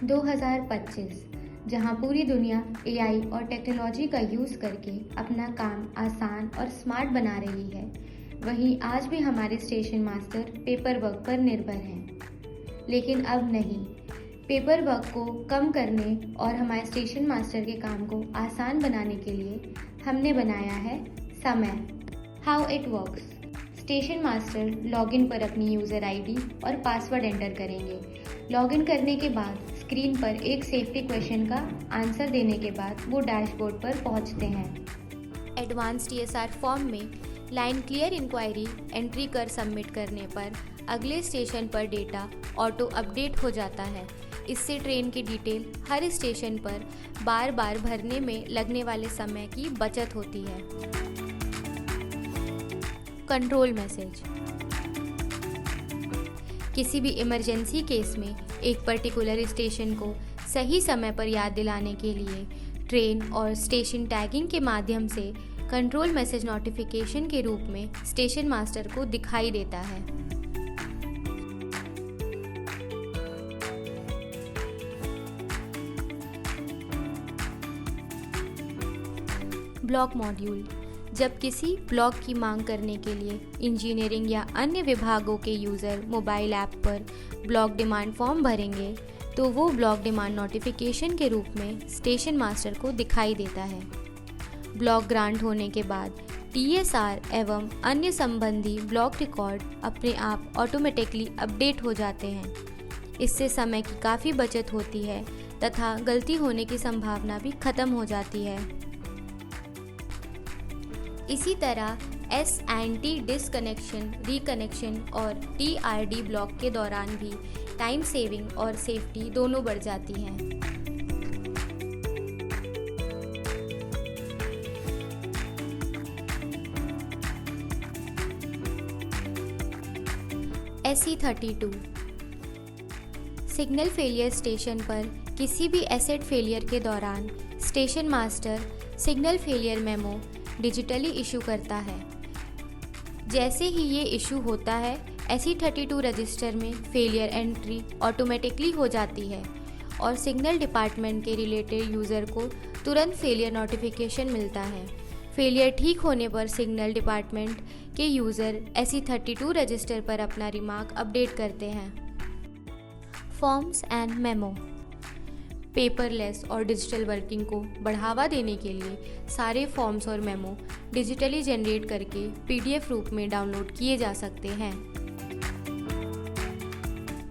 2025 जहां पूरी दुनिया एआई और टेक्नोलॉजी का यूज़ करके अपना काम आसान और स्मार्ट बना रही है, वहीं आज भी हमारे स्टेशन मास्टर पेपर वर्क पर निर्भर हैं। लेकिन अब नहीं, पेपर वर्क को कम करने और हमारे स्टेशन मास्टर के काम को आसान बनाने के लिए हमने बनाया है समय। How it works. Station master login पर अपनी यूज़र आईडी और पासवर्ड एंटर करेंगे। लॉगिन करने के बाद स्क्रीन पर एक सेफ्टी क्वेश्चन का आंसर देने के बाद वो डैशबोर्ड पर पहुंचते हैं। एडवांस टीएसआर फॉर्म में लाइन क्लियर इंक्वायरी एंट्री कर सबमिट करने पर अगले स्टेशन पर डेटा ऑटो अपडेट हो जाता है। इससे ट्रेन की डिटेल हर स्टेशन पर बार बार भरने में लगने वाले समय की बचत होती है। Control message. किसी भी इमरजेंसी केस में एक पर्टिकुलर स्टेशन को सही समय पर याद दिलाने के लिए ट्रेन और स्टेशन टैगिंग के माध्यम से कंट्रोल मैसेज नोटिफिकेशन के रूप में स्टेशन मास्टर को दिखाई देता है। Block module. जब किसी ब्लॉक की मांग करने के लिए इंजीनियरिंग या अन्य विभागों के यूज़र मोबाइल ऐप पर ब्लॉक डिमांड फॉर्म भरेंगे तो वो ब्लॉक डिमांड नोटिफिकेशन के रूप में स्टेशन मास्टर को दिखाई देता है। ब्लॉक ग्रांट होने के बाद टीएसआर एवं अन्य संबंधी ब्लॉक रिकॉर्ड अपने आप ऑटोमेटिकली अपडेट हो जाते हैं। इससे समय की काफ़ी बचत होती है तथा गलती होने की संभावना भी खत्म हो जाती है। इसी तरह S&T डिसकनेक्शन, रिकनेक्शन और TRD ब्लॉक के दौरान भी टाइम सेविंग और सेफ्टी दोनों बढ़ जाती हैं। SE32 signal failure. स्टेशन पर किसी भी एसेट फेलियर के दौरान station master signal failure memo digitally issue करता है। जैसे ही ये इशू होता है, SE32 रजिस्टर में फेलियर एंट्री ऑटोमेटिकली हो जाती है और सिग्नल डिपार्टमेंट के रिलेटेड यूज़र को तुरंत फेलियर नोटिफिकेशन मिलता है। फेलियर ठीक होने पर सिग्नल डिपार्टमेंट के यूज़र SE32 रजिस्टर पर अपना रिमार्क अपडेट करते हैं। Forms and memo. पेपरलेस और डिजिटल वर्किंग को बढ़ावा देने के लिए सारे फॉर्म्स और मेमो डिजिटली जनरेट करके PDF रूप में डाउनलोड किए जा सकते हैं।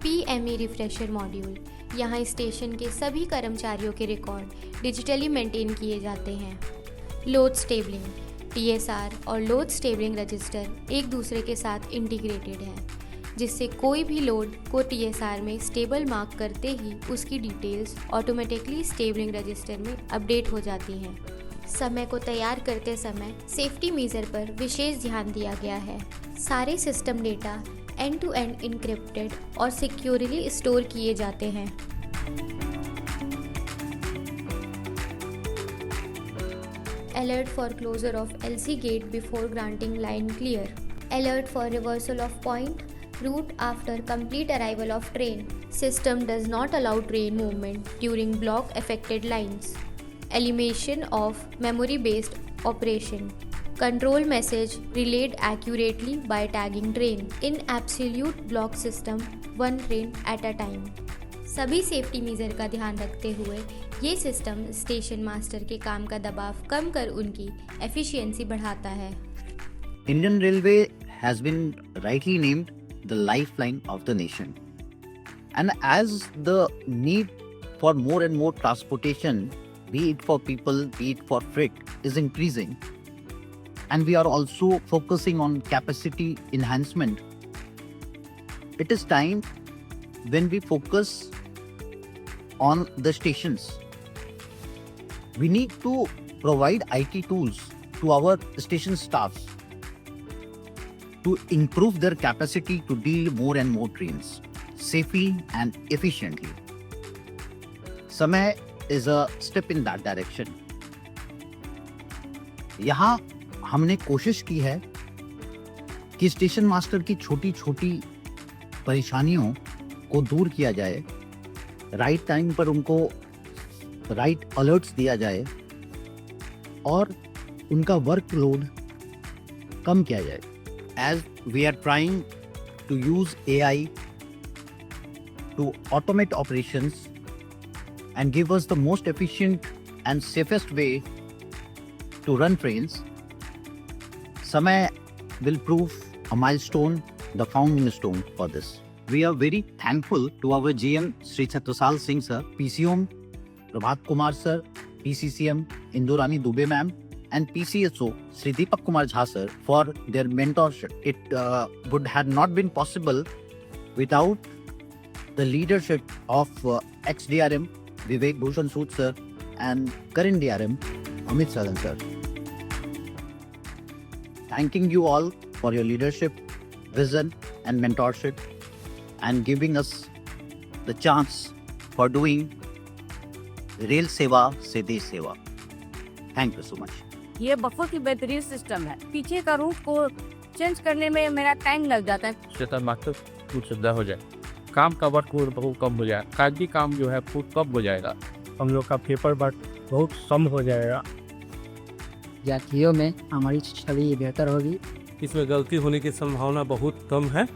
PME refresher module. यहाँ स्टेशन के सभी कर्मचारियों के रिकॉर्ड डिजिटली मेंटेन किए जाते हैं। लोड स्टेबलिंग। TSR और लोड स्टेबलिंग रजिस्टर एक दूसरे के साथ इंटीग्रेटेड हैं, जिससे कोई भी लोड को TSR में स्टेबल मार्क करते ही उसकी डिटेल्स ऑटोमेटिकली स्टेबलिंग रजिस्टर में अपडेट हो जाती हैं। समय को तैयार करते समय सेफ्टी मेजर पर विशेष ध्यान दिया गया है। सारे system data end to end encrypted और सिक्योरली स्टोर किए जाते हैं। Alert for closure of LC gate before granting line clear. Alert for reversal of point route after complete arrival of train. System does not allow train movement during block affected lines. Elimination of memory based operation. Control message relayed accurately by tagging train. In absolute block system, one train at a time. सभी safety major का ध्यान रखते हुए ये system station master के काम का दबाव कम कर उनकी एफिशिएंसी बढ़ाता है। Indian Railway has been rightly named the lifeline of the nation. And as the need for more and more transportation, be it for people, be it for freight, is increasing, and we are also focusing on capacity enhancement, it is time when we focus on the stations. We need to provide IT tools to our station staffs to improve their capacity to deal more and more trains safely and efficiently. Samay is a step in that direction. यहाँ हमने कोशिश की है कि station master की छोटी छोटी परेशानियों को दूर किया जाए राइट टाइम पर उनको राइट अलर्ट्स दिया जाए और उनका वर्कलोड कम किया जाए. As we are trying to use AI to automate operations and give us the most efficient and safest way to run trains, Samay will prove a milestone, the founding stone for this. We are very thankful to our GM Sri Chatrasal Singh sir, PCM Prabhat Kumar sir, PCCM Indurani Dubey ma'am, and PCSO Sri Deepak Kumar Jha sir for their mentorship. It would have not been possible without the leadership of ex-DRM Vivek Bhushan Sood sir and current DRM Amit Saran sir. Thanking you all for your leadership, vision and mentorship and giving us the chance for doing Rail Seva se Desh Seva. Thank you so much. ये बहुत ही बेहतरीन system है. पीछे का root को change करने में मेरा टाइम लग जाता है. स्टेशन मास्टर कुछ सुविधा हो जाए, काम का वर्क बहुत कम हो जाए, कागजी काम जो है बहुत कम हो जाएगा, हम लोग का पेपर वर्क बहुत कम हो जाएगा. यात्रियों में हमारी छवि बेहतर होगी. इसमें गलती होने की संभावना बहुत कम है.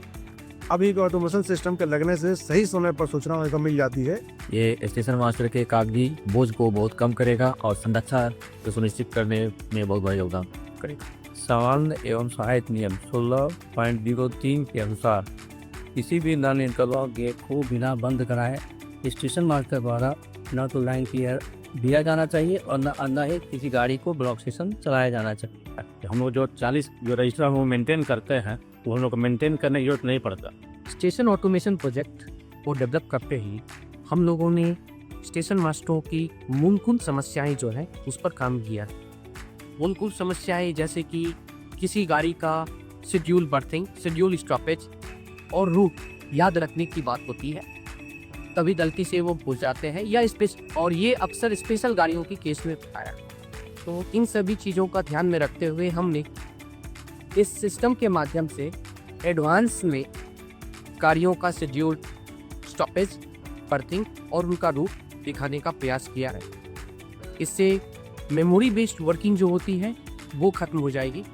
अभी ऑटोमेशन सिस्टम के लगने से सही समय पर सूचना को मिल जाती है. ये स्टेशन मास्टर के कागजी बोझ को बहुत कम करेगा और संरक्षा को सुनिश्चित करने में बहुत बड़ा योगदान करेगा. सामान्य एवं सहायक नियम 16.03 के अनुसार किसी भी नॉन इंटरलॉक गेट को बिना बंद कराए स्टेशन मास्टर द्वारा न तो लाइन क्लियर दिया जाना चाहिए और न ही किसी गाड़ी को ब्लॉक स्टेशन चलाया जाना चाहिए. हम लोग जो 40 जो रजिस्टर हम मेंटेन करते हैं वो हम लोग को मेंटेन करने की जरूरत नहीं पड़ता. स्टेशन ऑटोमेशन प्रोजेक्ट को डेवलप करते ही हम लोगों ने स्टेशन मास्टरों की मूलभूत समस्याएं जो है उस पर काम किया. मूलभूत समस्याएं जैसे कि किसी गाड़ी का शेड्यूल बर्थिंग, शेड्यूल स्टॉपेज और रूट याद रखने की बात होती है, तभी गलती से वो भूल जाते हैं या और ये अक्सर स्पेशल गाड़ियों की केस में आया. तो इन सभी चीज़ों का ध्यान में रखते हुए हमने इस सिस्टम के माध्यम से एडवांस में गाड़ियों का शेड्यूल, स्टॉपेज, बर्थिंग और उनका रूट दिखाने का प्रयास किया है. इससे मेमोरी बेस्ड वर्किंग जो होती है वो खत्म हो जाएगी.